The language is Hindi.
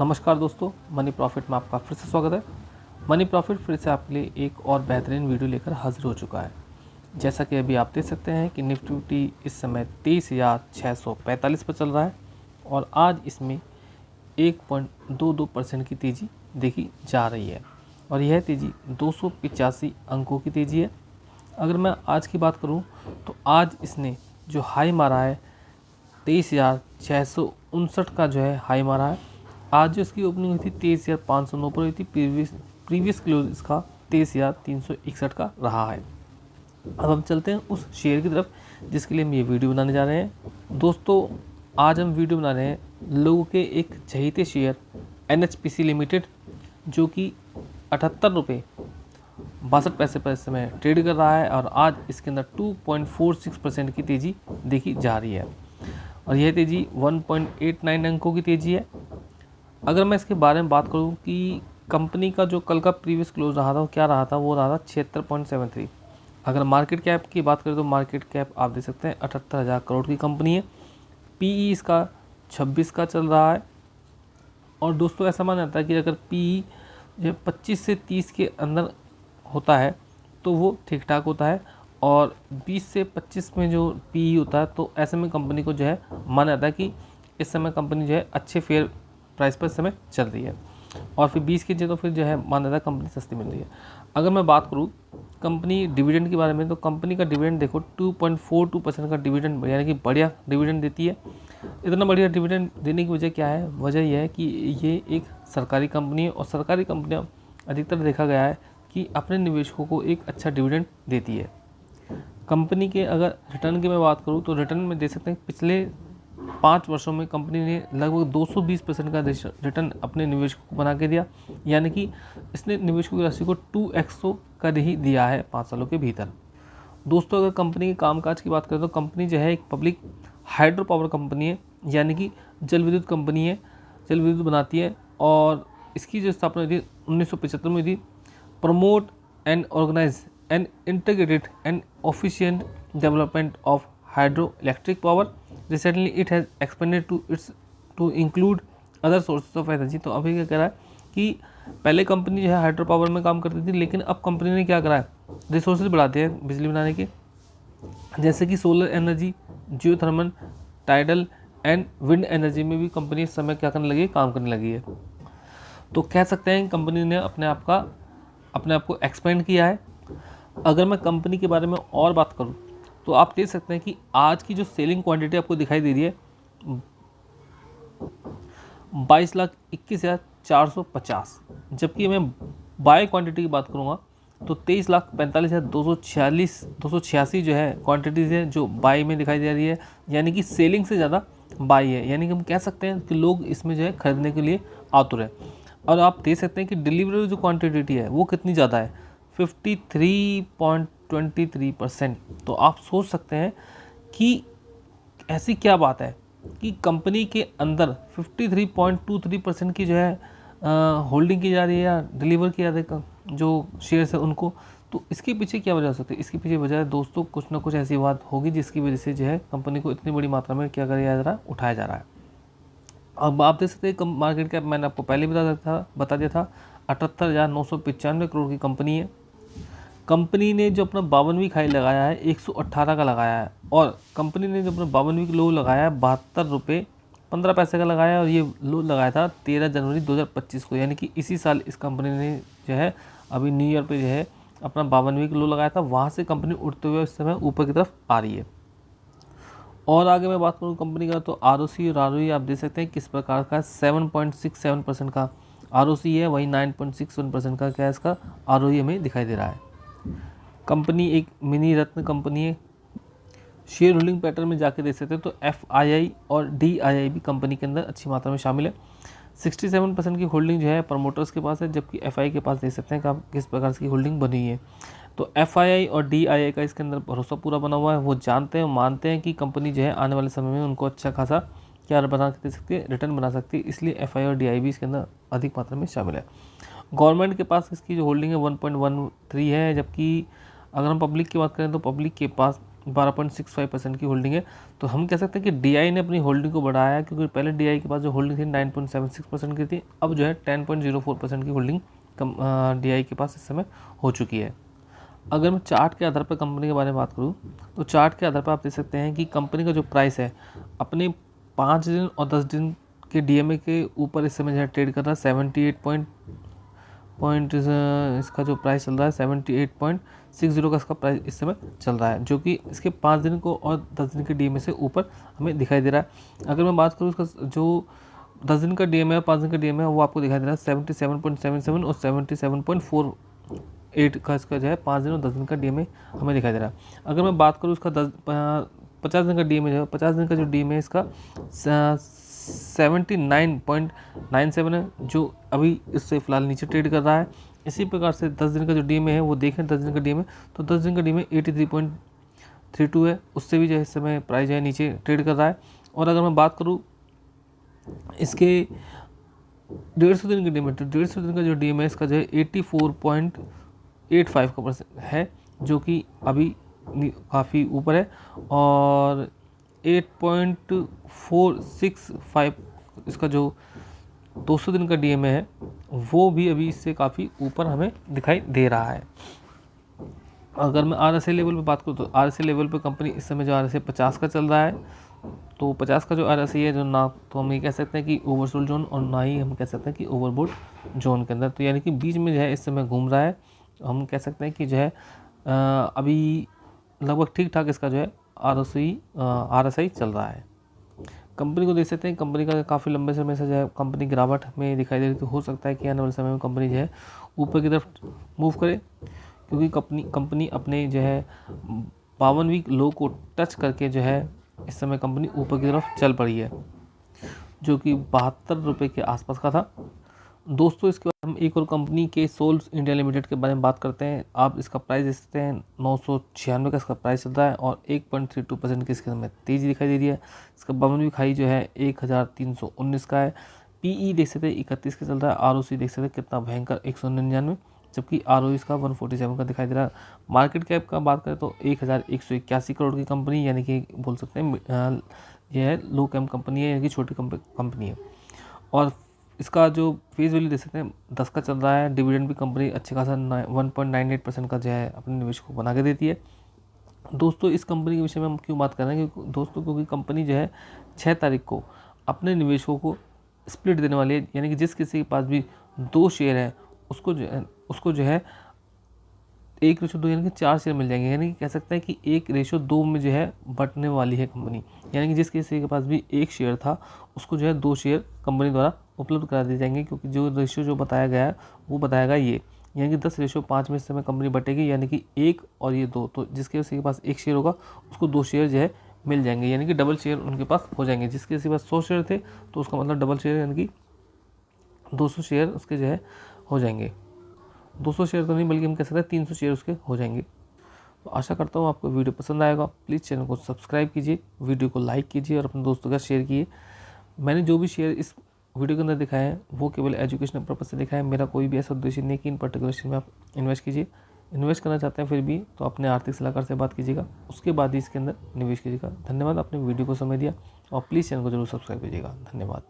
नमस्कार दोस्तों, मनी प्रॉफिट में आपका फिर से स्वागत है। मनी प्रॉफिट फिर से आपके लिए एक और बेहतरीन वीडियो लेकर हाजिर हो चुका है। जैसा कि अभी आप देख सकते हैं कि निफ्टी इस समय 23,645 पर चल रहा है और आज इसमें 1.22% की तेज़ी देखी जा रही है और यह तेज़ी 285 अंकों की तेज़ी है। अगर मैं आज की बात करूं तो आज इसने जो हाई मारा है 23,659 का जो है हाई मारा है। आज जो इसकी ओपनिंग हुई थी 23,509 पर हुई थी। प्रीवियस क्लोज इसका 23,361 का रहा है। अब हम चलते हैं उस शेयर की तरफ जिसके लिए हम ये वीडियो बनाने जा रहे हैं। दोस्तों, आज हम वीडियो बना रहे हैं लोगों के एक चहेते शेयर NHPC लिमिटेड, जो कि 78 रुपये 62 पैसे पर इस समय ट्रेड कर रहा है और आज इसके अंदर 2.46% की तेज़ी देखी जा रही है और यह तेज़ी 1.89 अंकों की तेज़ी है। अगर मैं इसके बारे में बात करूं कि कंपनी का जो कल का प्रीवियस क्लोज रहा था वो क्या रहा था, वो रहा था 76.73। अगर मार्केट कैप की बात करें तो मार्केट कैप आप देख सकते हैं 78,000 करोड़ की कंपनी है। PE इसका 26 का चल रहा है और दोस्तों ऐसा माना जाता है कि अगर PE जो 25 से 30 के अंदर होता है तो वो ठीक ठाक होता है और 20 से 25 में जो PE होता है तो ऐसे में कंपनी को जो है माना जाता है कि इस समय कंपनी जो है अच्छे फेयर प्राइस पर इस समय चल रही है और फिर 20 के तो फिर जो है माना जाता है कंपनी सस्ती मिल रही है। अगर मैं बात करूँ कंपनी डिविडेंड के बारे में तो कंपनी का डिविडेंड देखो 2.42% का डिविडेंड यानी कि बढ़िया डिविडेंड देती है। इतना बढ़िया डिविडेंड देने की वजह क्या है? वजह यह है कि ये एक सरकारी कंपनी है और सरकारी कंपनियां अधिकतर देखा गया है कि अपने निवेशकों को एक अच्छा डिविडेंड देती है। कंपनी के अगर रिटर्न की मैं बात करूँ तो रिटर्न में दे सकते हैं पिछले 5 वर्षों में कंपनी ने लगभग 220% का रिटर्न अपने निवेशकों को बना के दिया, यानी कि इसने निवेशकों की राशि को 2x तो कर ही दिया है 5 सालों के भीतर। दोस्तों, अगर कंपनी के कामकाज की बात करें तो कंपनी जो है एक पब्लिक हाइड्रो पावर कंपनी है, यानी कि जल विद्युत कंपनी है, जल विद्युत बनाती है और इसकी जो स्थापना हुई थी 1975 में हुई थी। Promote and organise and integrated and efficient development of hydro electric power. Recently it has expanded to include other sources of energy. तो अभी क्या कह रहा है कि पहले कंपनी जो है हाइड्रो पावर में काम करती थी, लेकिन अब कंपनी ने क्या करा है, रिसोर्सेज बढ़ा दिए हैं बिजली बनाने के, जैसे कि solar energy, geothermal, tidal and wind energy में भी कंपनी इस समय क्या करने लगी है, काम करने लगी है। तो कह सकते हैं कंपनी ने अपने आप को एक्सपेंड किया है। अगर मैं कंपनी के बारे में और बात करूँ तो आप देख सकते हैं कि आज की जो सेलिंग क्वांटिटी आपको दिखाई दे रही है 22,21,450, जबकि मैं बाय क्वांटिटी की बात करूँगा तो 23,45,286 जो है क्वांटिटीज़ है जो बाय में दिखाई दे रही है, यानी कि सेलिंग से ज़्यादा बाय है। यानी कि हम कह सकते हैं कि लोग इसमें जो है खरीदने के लिए आतुर है। और आप देख सकते हैं कि डिलीवरी जो क्वांटिटी है वो कितनी ज़्यादा है, 53.23%। तो आप सोच सकते हैं कि ऐसी क्या बात है कि कंपनी के अंदर 53.23% की जो है होल्डिंग की जा रही है या डिलीवर किया जा रहा है जो शेयर्स है उनको। तो इसके पीछे क्या वजह हो सकती है? इसके पीछे वजह है दोस्तों कुछ ना कुछ ऐसी बात होगी जिसकी वजह से जो है कंपनी को इतनी बड़ी मात्रा में क्या किया जा रहा है, उठाया जा रहा है। अब आप देख सकते हैं मार्केट कैप मैंने आपको पहले बता दिया था 78,995 करोड़ की कंपनी है। कंपनी ने जो अपना 52वीं हाई लगाया है 118 का लगाया है और कंपनी ने जो अपना 52वीं लो लगाया है 72 रुपये 15 पैसे का लगाया है और ये लो लगाया था 13 जनवरी 2025 को, यानी कि इसी साल इस कंपनी ने जो है अभी न्यू ईयर पे जो है अपना 52वीं लो लगाया था। वहाँ से कंपनी उठते हुए इस समय ऊपर की तरफ आ रही है। और आगे मैं बात करूँ कंपनी का तो ROC और ROE आप देख सकते हैं किस प्रकार का 7.67% का ROC है, वही 9.61% का क्या इसका ROE हमें दिखाई दे रहा है। कंपनी एक मिनी रत्न कंपनी है। शेयर होल्डिंग पैटर्न में जाके देख सकते हैं तो FII और DII भी कंपनी के अंदर अच्छी मात्रा में शामिल है। 67% की होल्डिंग जो है प्रमोटर्स के पास है, जबकि FI के पास देख सकते हैं कि आप किस प्रकार की होल्डिंग बनी है। तो FII और DII का इसके अंदर भरोसा पूरा बना हुआ है। वो जानते हैं, मानते हैं कि कंपनी जो है आने वाले समय में उनको अच्छा खासा क्या बना के दे सकती है, रिटर्न बना सकती है, इसलिए FI और DII भी इसके अंदर अधिक मात्रा में शामिल है। गवर्नमेंट के पास इसकी जो होल्डिंग है 1.13 है, जबकि अगर हम पब्लिक की बात करें तो पब्लिक के पास 12.65% की होल्डिंग है। तो हम कह सकते हैं कि DI ने अपनी होल्डिंग को बढ़ाया है, क्योंकि पहले DI के पास जो होल्डिंग थी 9.76% की थी, अब जो है 10.04% की होल्डिंग DI के पास इस समय हो चुकी है। अगर मैं चार्ट के आधार पर कंपनी के बारे में बात करूँ, तो चार्ट के आधार पर आप देख सकते हैं कि कंपनी का जो प्राइस है अपने 5 दिन और 10 दिन के DMA के ऊपर इस समय जो है ट्रेड कर रहा है। 78 पॉइंट इसका जो प्राइस चल रहा है 78.60 का इसका प्राइस इस समय चल रहा है, जो कि इसके 5 दिन को और 10 दिन के DMA से ऊपर हमें दिखाई दे रहा है। अगर मैं बात करूँ इसका जो 10 दिन का DMA है, 5 दिन का DMA है, वो आपको दिखाई दे रहा है 77.77 और 77.48 का इसका जो है 5 दिन और 10 दिन का DMA हमें दिखाई दे रहा है। अगर मैं बात करूँ इसका 50 दिन का DMA जो है, 50 दिन का जो DMA है इसका 79.97 है, जो अभी इससे फिलहाल नीचे ट्रेड कर रहा है। इसी प्रकार से 10 दिन का जो DMA है वो देखें 10 दिन का DMA, तो 10 दिन का DMA 83.32 है, उससे भी जो है इस समय प्राइस जो है नीचे ट्रेड कर रहा है। और अगर मैं बात करूँ इसके 150 दिन के DMA, तो 150 दिन का जो DMA है इसका जो है 84.85 का % है, जो कि अभी काफ़ी ऊपर है। और 8.465 इसका जो 200 दिन का DMA है वो भी अभी इससे काफ़ी ऊपर हमें दिखाई दे रहा है। अगर मैं RSI लेवल पे बात करूँ, तो RSI लेवल पे कंपनी इस समय जो RSI 50 का चल रहा है। तो 50 का जो RSI है, जो ना तो हम ये कह सकते हैं कि ओवरसोल्ड जोन, और ना ही हम कह सकते हैं कि ओवरबोट जोन के अंदर, तो यानी कि बीच में जो है इस समय घूम रहा है। हम कह सकते हैं कि जो है अभी लगभग ठीक ठाक इसका जो है RSI चल रहा है। कंपनी को देख सकते हैं, कंपनी का काफ़ी लंबे समय से जो है कंपनी गिरावट में दिखाई दे रही, तो हो सकता है कि आने वाले समय में कंपनी जो है ऊपर की तरफ मूव करे, क्योंकि कंपनी अपने जो है 52 वीक लो को टच करके जो है इस समय कंपनी ऊपर की तरफ चल पड़ी है, जो कि 72 रुपये के आसपास का था। दोस्तों, इसके बाद हम एक और कंपनी के सोल्स इंडिया लिमिटेड के बारे में बात करते हैं। आप इसका प्राइस देख सकते हैं 996 का इसका प्राइस चल रहा है, और 1.32% की इसके समय तेज़ी दिखाई दे रही है। इसका 52 वीक हाई जो है 1319 का है। PE देख सकते हैं 31 का चल रहा है। ROC देख सकते हैं कितना भयंकर 199, जबकि ROE इसका 147 का दिखाई दे रहा है। मार्केट कैप का बात करें तो 1181 करोड़ की कंपनी, यानी कि बोल सकते हैं यह है लो कैप कंपनी है, यानी कि छोटी कंपनी है। और इसका जो फेस वैल्यू देख सकते हैं 10 का चल रहा है। डिविडेंड भी कंपनी अच्छे खासा 1.98% का जो है अपने निवेश को बना के देती है। दोस्तों, इस कंपनी के विषय में हम क्यों बात कर रहे हैं, क्योंकि दोस्तों क्योंकि कंपनी जो है 6 तारीख को अपने निवेशकों को स्प्लिट देने वाली है, यानी कि जिस किसी के पास भी 2 शेयर है उसको जो है 1:2 यानी कि 4 शेयर मिल जाएंगे, यानी कि कह सकते हैं कि 1:2 में जो है बंटने वाली है कंपनी। यानी कि जिस किसी के पास भी 1 शेयर था उसको जो है 2 शेयर कंपनी द्वारा उपलब्ध करा दिए जाएंगे, क्योंकि जो रेशियो जो बताया गया है वो बताया गया ये, यानी कि 10:5 में इस समय कंपनी बटेगी, यानी कि 1 और ये 2, तो जिसके किसी के पास 1 शेयर होगा उसको 2 शेयर जो है मिल जाएंगे, यानी कि डबल शेयर उनके पास हो जाएंगे। जिसके किसी के पास 100 शेयर थे तो उसका मतलब डबल शेयर, यानी कि 200 शेयर उसके जो है हो जाएंगे। 200 शेयर तो नहीं, बल्कि हम कह सकते हैं 300 शेयर उसके हो जाएंगे। तो आशा करता हूँ आपको वीडियो पसंद आएगा। प्लीज़ चैनल को सब्सक्राइब कीजिए, वीडियो को लाइक कीजिए और अपने दोस्तों के साथ शेयर कीजिए। मैंने जो भी शेयर इस वीडियो के अंदर दिखाए हैं वो केवल एजुकेशनल पर्पज से दिखाया है। मेरा कोई भी ऐसा उद्देश्य नहीं कि इन पर्टिकुलर शेयर में आप इन्वेस्ट कीजिए। इन्वेस्ट करना चाहते हैं फिर भी तो अपने आर्थिक सलाहकार से बात कीजिएगा, उसके बाद ही इसके अंदर निवेश कीजिएगा। धन्यवाद, आपने वीडियो को समय दिया, और प्लीज़ चैनल को जरूर सब्सक्राइब कीजिएगा। धन्यवाद।